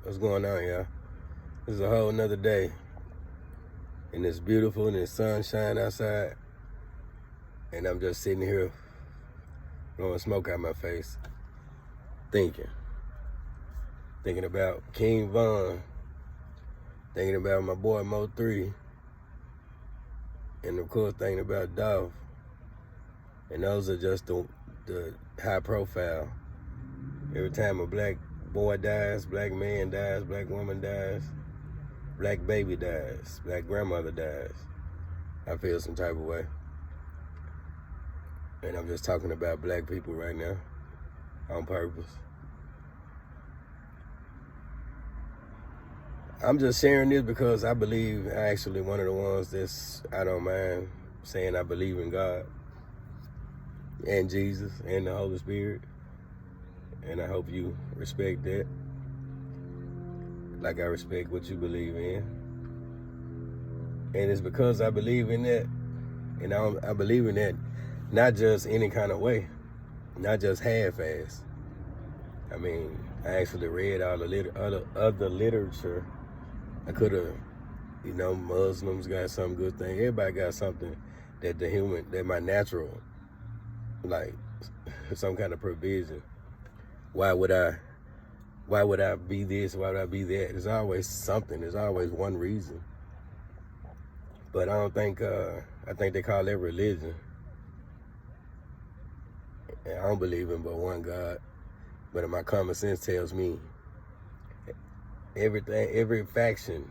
What's going on, y'all? This is a whole nother day. And it's beautiful and it's sunshine outside. And I'm just sitting here blowing smoke out my face. Thinking about King Von. Thinking about my boy M03. And of course thinking about Dolph. And those are just the high profile. Every time a black boy dies, black man dies, black woman dies, black baby dies, black grandmother dies, I feel some type of way. And I'm just talking about black people right now on purpose. I'm just sharing this because I believe I actually one of the ones I don't mind saying I believe in God and Jesus and the Holy Spirit. And I hope you respect that, like I respect what you believe in. And it's because I believe in that, and I believe in that not just any kind of way, not just half-assed. I mean, I actually read all the other literature. I could have, Muslims got some good thing. Everybody got something that my natural, like some kind of provision. Why would I be this? Why would I be that? There's always something. There's always one reason. But I don't think, I think they call that religion. And I don't believe in but one God. But my common sense tells me every faction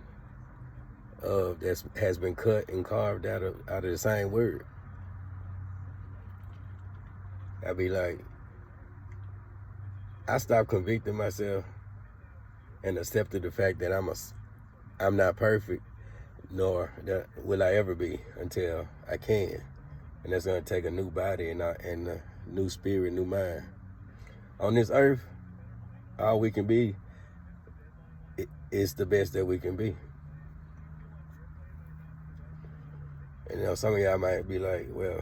that has been cut and carved out of the same word. I'd be like, I stopped convicting myself and accepted the fact that I'm not perfect, nor will I ever be until I can. And that's gonna take a new body and a new spirit, new mind. On this earth, all we can be is the best that we can be. And some of y'all might be like, well,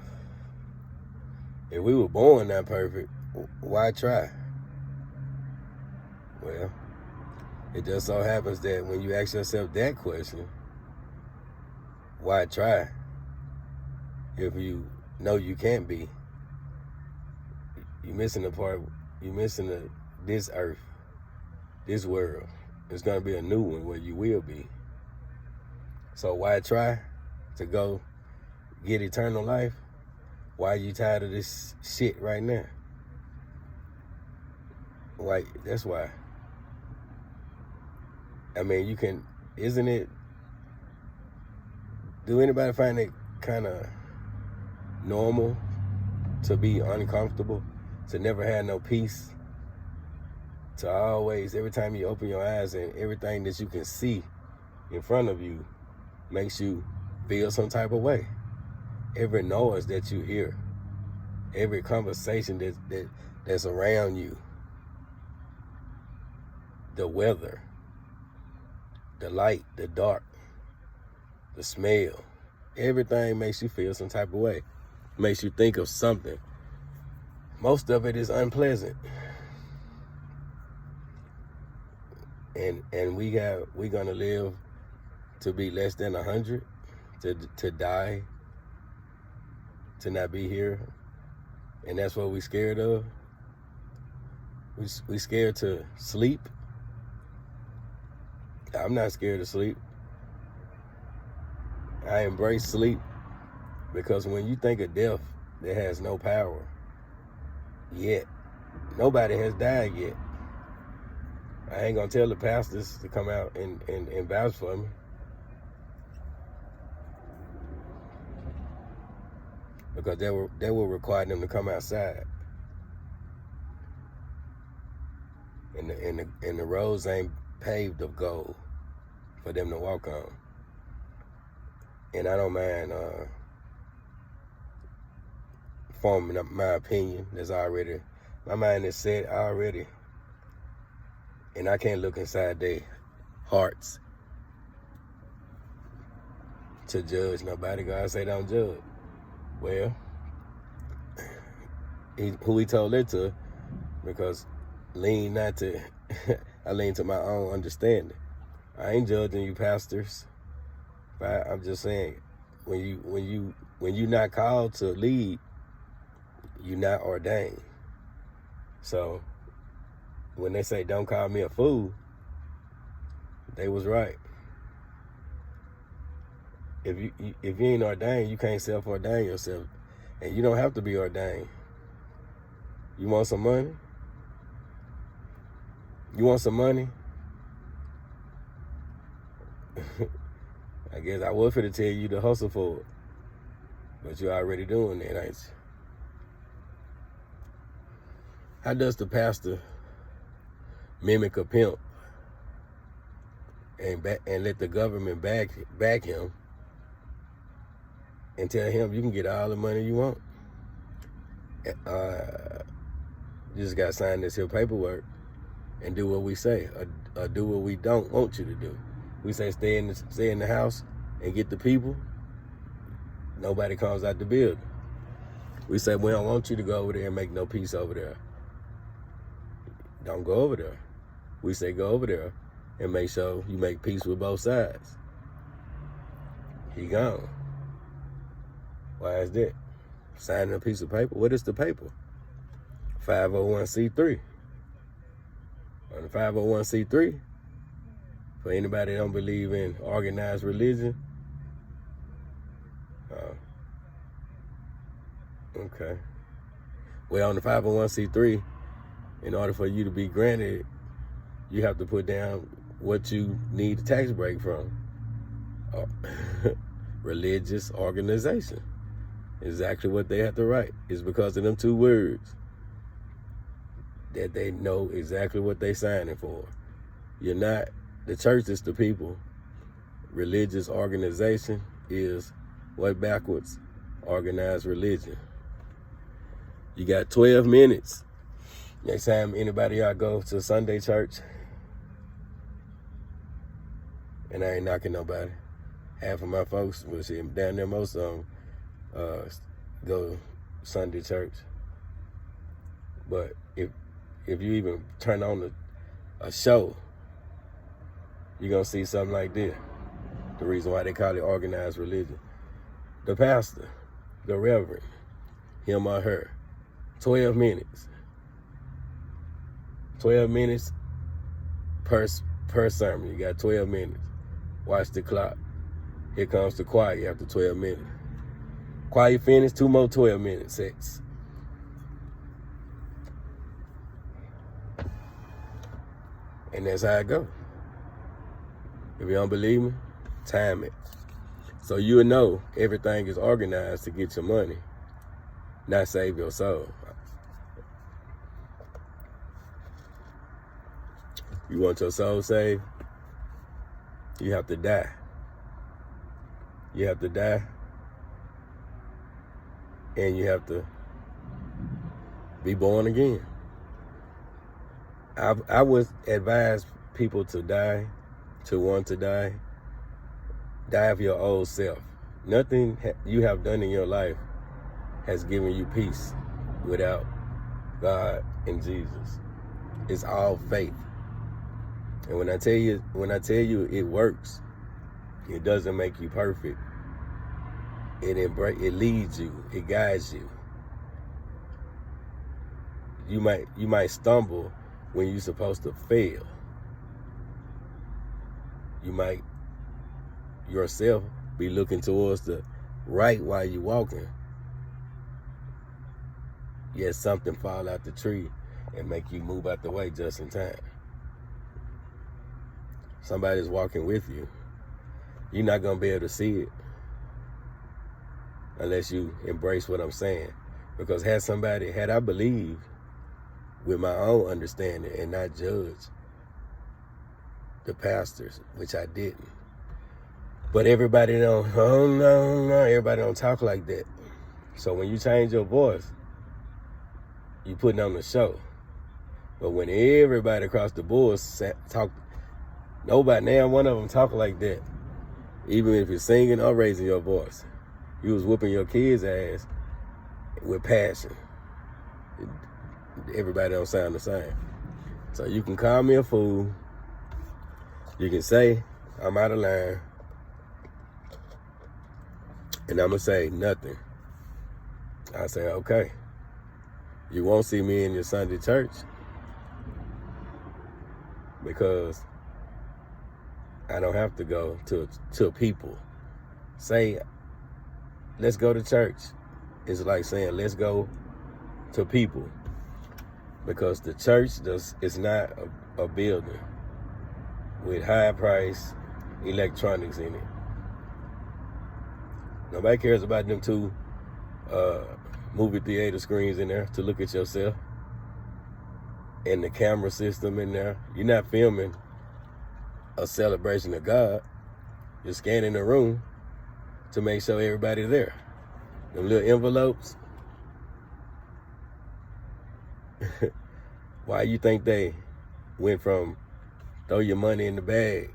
if we were born not perfect, why try? Well, it just so happens that when you ask yourself that question, why try? If you know you can't be, you're missing the part, this earth, this world. It's gonna be a new one where you will be. So why try to go get eternal life? Why are you tired of this shit right now? Why? That's why. I mean, do anybody find it kind of normal to be uncomfortable, to never have no peace, to always, every time you open your eyes and everything that you can see in front of you makes you feel some type of way? Every noise that you hear, every conversation that's around you, the weather, the light, the dark, the smell, everything makes you feel some type of way. Makes you think of something. Most of it is unpleasant. And we gonna live to be less than 100, to die, to not be here, and that's what we scared of. We scared to sleep. I'm not scared of sleep. I embrace sleep, because when you think of death, that has no power yet. Nobody has died yet. I ain't gonna tell the pastors to come out and vouch for me, because that will require them to come outside. And the roads ain't paved of gold for them to walk on. And I don't mind forming up my opinion. My mind is set already. And I can't look inside their hearts to judge nobody. God say don't judge. Well, who he told that to, because lean not to I lean to my own understanding. I ain't judging you, pastors. I'm just saying, when you not called to lead, you're not ordained. So when they say don't call me a fool, they was right. If you ain't ordained, you can't self-ordain yourself, and you don't have to be ordained. You want some money? You want some money? I guess I was finna tell you to hustle for it, but you're already doing it, ain't you? How does the pastor mimic a pimp and let the government back him and tell him you can get all the money you want? You just got to sign this here paperwork and do what we say, or do what we don't want you to do. We say stay in the house and get the people. Nobody comes out the building. We say we don't want you to go over there and make no peace over there. Don't go over there. We say go over there and make sure you make peace with both sides. He gone. Why is that? Signing a piece of paper. What is the paper? 501c3. On the 501c3, for anybody that don't believe in organized religion, okay. Well, on the 501c3, in order for you to be granted, you have to put down what you need a tax break from. Religious organization. Exactly what they have to write. It's because of them two words that they know exactly what they signing for. You're not, the church is the people. Religious organization is what backwards? Organized religion. You got 12 minutes. Next time anybody y'all go to Sunday church, and I ain't knocking nobody. Half of my folks, well, see, down there, most of them go Sunday church. But if you even turn on a show, you're going to see something like this. The reason why they call it organized religion. The pastor, the reverend, him or her, 12 minutes. 12 minutes per sermon. You got 12 minutes. Watch the clock. Here comes the choir after 12 minutes. Choir finished, 2 more 12 minutes sets. And that's how it goes. If you don't believe me, time it. So you will know everything is organized to get your money, not save your soul. You want your soul saved? You have to die. You have to die. And you have to be born again. I would advise people to die, to want to die. Die of your old self. Nothing you have done in your life has given you peace without God and Jesus. It's all faith. And when I tell you it works, it doesn't make you perfect. It leads you, it guides you. You might stumble when you're supposed to fail. You might yourself be looking towards the right while you're walking. Yet something fall out the tree and make you move out the way just in time. Somebody's walking with you. You're not going to be able to see it unless you embrace what I'm saying. Because had I believed with my own understanding and not judge the pastors, which I didn't. But everybody don't, everybody don't talk like that. So when you change your voice, you putting on the show. But when everybody across the board talk, nobody, now one of them talk like that. Even if you're singing or raising your voice. You was whooping your kids' ass with passion. Everybody don't sound the same. So you can call me a fool. You can say I'm out of line. And I'm going to say nothing. I say, okay. You won't see me in your Sunday church because I don't have to go to people. Say, let's go to church. It's like saying, let's go to people. Because the church is not a building with high price electronics in it. Nobody cares about them two movie theater screens in there to look at yourself and the camera system in there. You're not filming a celebration of God. You're scanning the room to make sure everybody's there. Them little envelopes. Why you think they went from throw your money in the bag?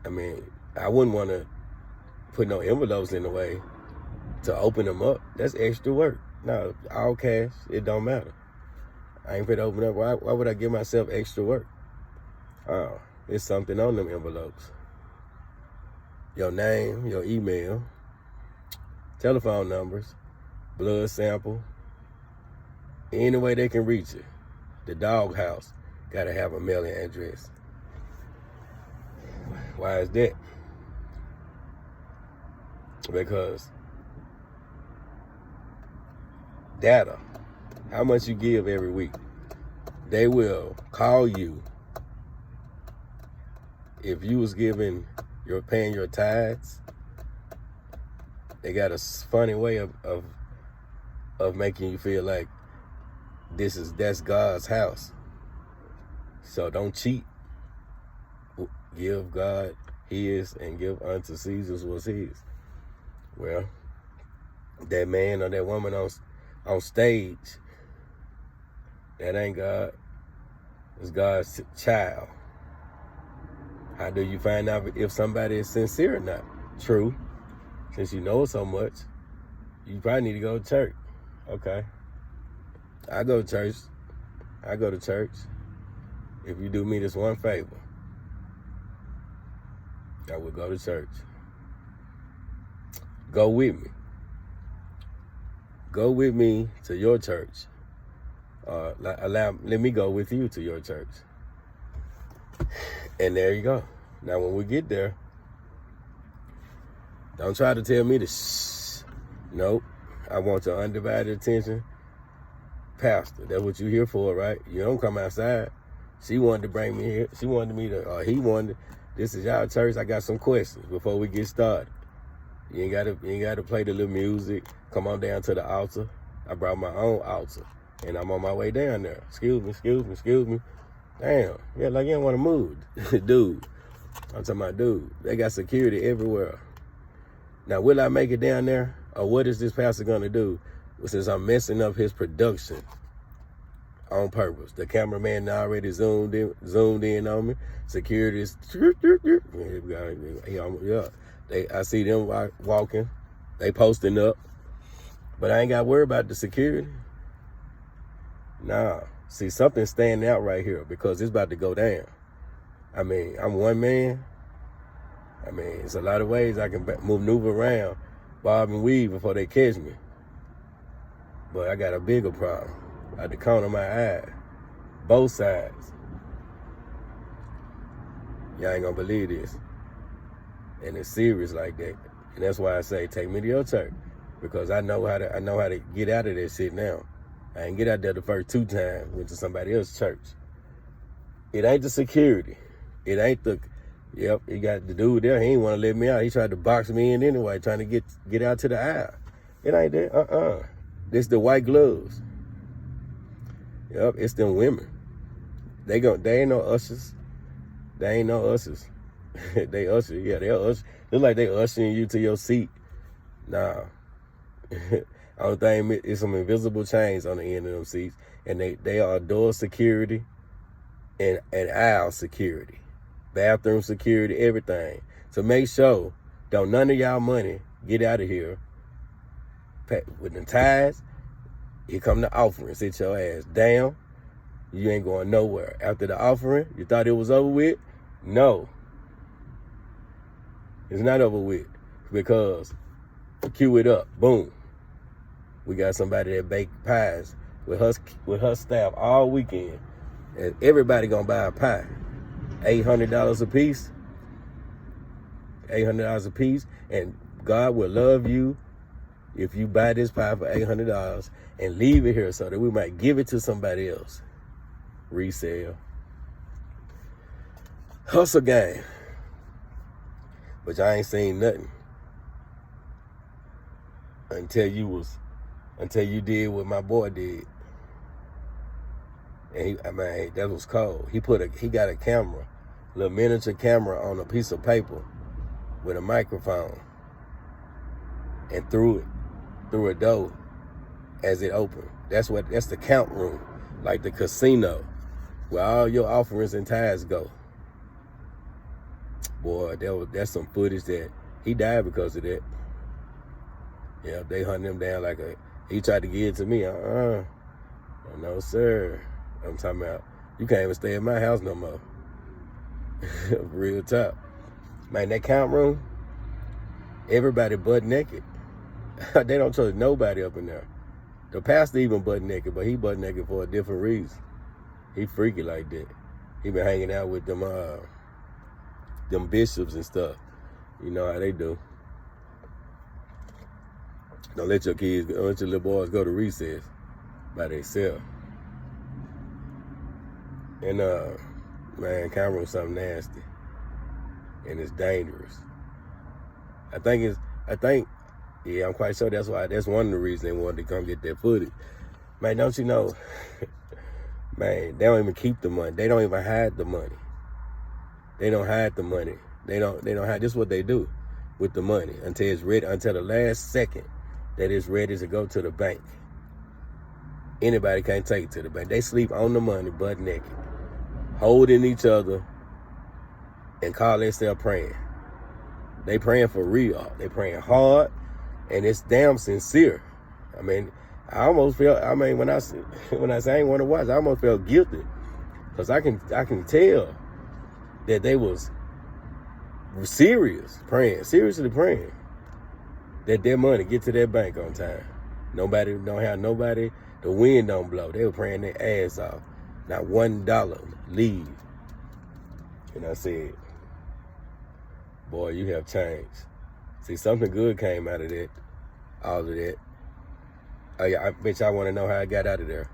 I mean, I wouldn't want to put no envelopes in the way to open them up. That's extra work. No, all cash, it don't matter. I ain't fit open up. Why would I give myself extra work? Oh, it's something on them envelopes. Your name, your email, telephone numbers, blood sample, any way they can reach you. The doghouse gotta have a mailing address. Why is that? Because data, how much you give every week, they will call you. If you was paying your tithes, they got a funny way of making you feel like that's God's house. So don't cheat. Give God his and give unto Caesar what's his. Well, that man or that woman on stage, that ain't God. It's God's child. How do you find out if somebody is sincere or not? True. Since you know so much, you probably need to go to church. Okay. I go to church. If you do me this one favor, I will go to church. Go with me. Go with me to your church. Let me go with you to your church. And there you go. Now, when we get there, don't try to tell me to shh. Nope. I want your undivided attention. Pastor, that's what you're here for, right? You don't come outside. She wanted to bring me here. She wanted me to, he wanted, this is y'all church. I got some questions before we get started. You ain't gotta play the little music. Come on down to the altar. I brought my own altar, and I'm on my way down there. Excuse me. Damn, yeah, like you don't want to move. Dude, I'm talking about dude. They got security everywhere. Now, will I make it down there, or what is this pastor gonna do? Since I'm messing up his production on purpose. The cameraman already zoomed in on me. Security is, yeah. I see them walking. They posting up. But I ain't got to worry about the security. Nah. See, something's standing out right here because it's about to go down. I mean, I'm one man. I mean, it's a lot of ways I can maneuver around, bob and weave before they catch me. But I got a bigger problem. At the corner of my eye. Both sides. Y'all ain't gonna believe this. And it's serious like that. And that's why I say, take me to your church. Because I know how to get out of that shit now. I ain't get out there the first 2 times, went to somebody else's church. It ain't the security. It ain't he got the dude there, he ain't want to let me out. He tried to box me in anyway, trying to get out to the aisle. It ain't that, This the white gloves. Yep, it's them women. They ain't no ushers. They ain't no ushers. They usher, yeah, they'll usher. Look like they ushering you to your seat. Nah. Only thing is some invisible chains on the end of them seats, and they are door security and aisle security, bathroom security, everything. So make sure don't none of y'all money get out of here with the tithes. Here come the offering. Sit your ass down You ain't going nowhere. After the offering, you thought it was over with? No. It's not over with, because cue it up. Boom. We got somebody that baked pies with her staff all weekend. And everybody gonna buy a pie. $800 a piece. $800 a piece. And God will love you if you buy this pie for $800 and leave it here so that we might give it to somebody else. Resale. Hustle game. But y'all ain't seen nothing until you did what my boy did. And that was cold. He got a camera, a little miniature camera on a piece of paper with a microphone, and threw it through a door as it opened. That's the count room, like the casino, where all your offerings and tithes go. Boy, that's some footage that he died because of that. Yeah, they hunted him down he tried to give it to me. No, sir. I'm talking about, you can't even stay at my house no more. Real talk. Man, that count room, everybody butt naked. They don't trust nobody up in there. The pastor even butt naked, but he butt naked for a different reason. He freaky like that. He been hanging out with them bishops and stuff. You know how they do. Don't let your little boys go to recess by themselves. And man, camera was something nasty, and it's dangerous. Yeah, I'm quite sure that's one of the reasons they wanted to come get that footage. Man, don't you know? Man, they don't even keep the money. They don't even hide the money. They don't hide the money. They don't hide. This is what they do with the money until it's ready, until the last second that it's ready to go to the bank. Anybody can't take it to the bank. They sleep on the money, butt naked, holding each other, and call themselves praying. They praying for real. They praying hard, and it's damn sincere. I mean, I almost felt. I mean, when I say I ain't want to watch, I almost felt guilty, because I can tell that they was seriously praying that their money get to their bank on time. Nobody don't have nobody. The wind don't blow. They were praying their ass off. Not $1 leave. And I said, boy, you have changed. See, something good came out of that, all of that. Oh, yeah, I bet y'all want to know how I got out of there.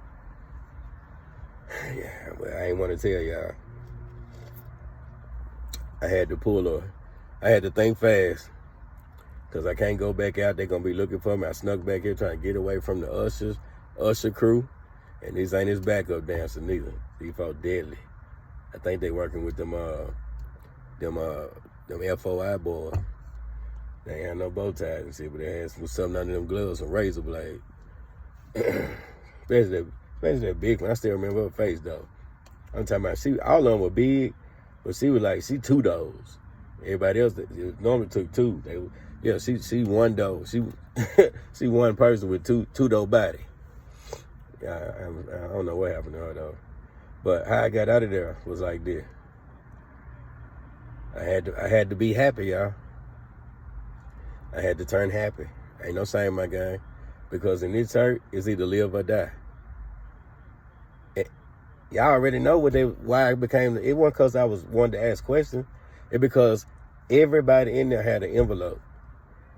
Yeah, but I ain't want to tell y'all. I had to think fast, because I can't go back out. They're going to be looking for me. I snuck back here trying to get away from the usher crew. And these ain't his backup dancer neither. He felt deadly. I think they working with them FOI boys. They ain't had no bow ties and shit, but they had something under them gloves, some razor blade. especially that big one. I still remember her face though. I'm talking about all of them were big, but she was she two doors. Everybody else normally took two. She one door. She one person with two door body. I don't know what happened to her though. But how I got out of there was like this. I had to be happy, y'all. I had to turn happy. Ain't no shame, my guy. Because in this church, it's either live or die. Y'all already know why I became. It wasn't because I was wanting to ask questions. It because everybody in there had an envelope,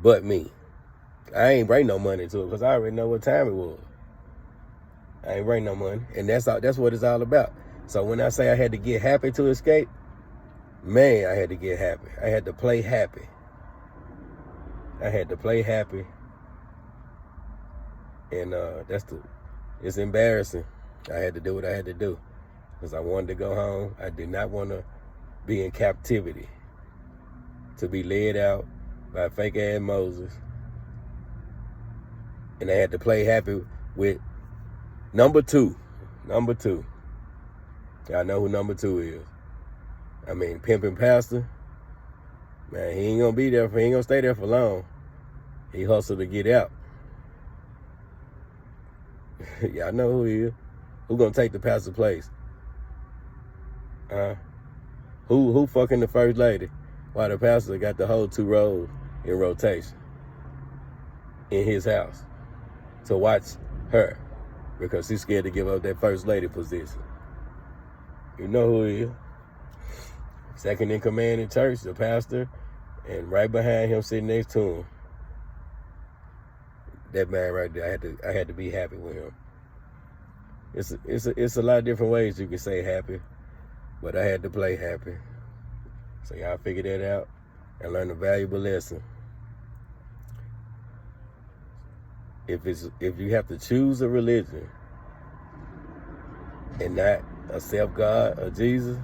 but me. I ain't bring no money to it because I already know what time it was. I ain't bring no money, and that's what it's all about. So when I say I had to get happy to escape, man, I had to get happy. I had to play happy. And it's embarrassing. I had to do what I had to do because I wanted to go home. I did not want to be in captivity, to be led out by fake ass Moses. And I had to play happy with number two. Y'all know who number 2 is. I mean, pimping pastor. Man, he ain't gonna stay there for long. He hustled to get out. Y'all know who he is. Who gonna take the pastor's place? Who fucking the first lady? While the pastor got the whole 2 rows in rotation in his house to watch her because he's scared to give up that first lady position. You know who he is. Second in command in church, the pastor, and right behind him, sitting next to him, that man right there. I had to be happy with him. It's a lot of different ways you can say happy, but I had to play happy. So y'all figure that out and learn a valuable lesson. If you have to choose a religion and not accept God or Jesus,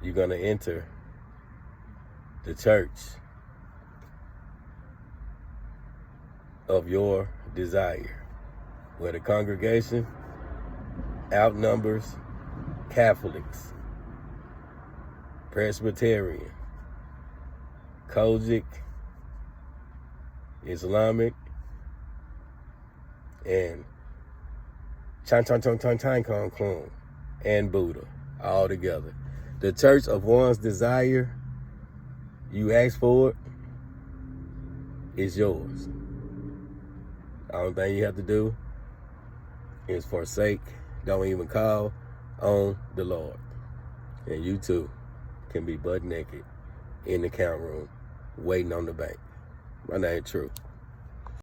you're gonna enter the church of your desire, where the congregation outnumbers Catholics, Presbyterian, Kojic, Islamic, and Chan and Buddha all together. The church of one's desire, you ask for it, is yours. The only thing you have to do is forsake, don't even call on the Lord. And you too can be butt naked in the count room, waiting on the bank. My name is True.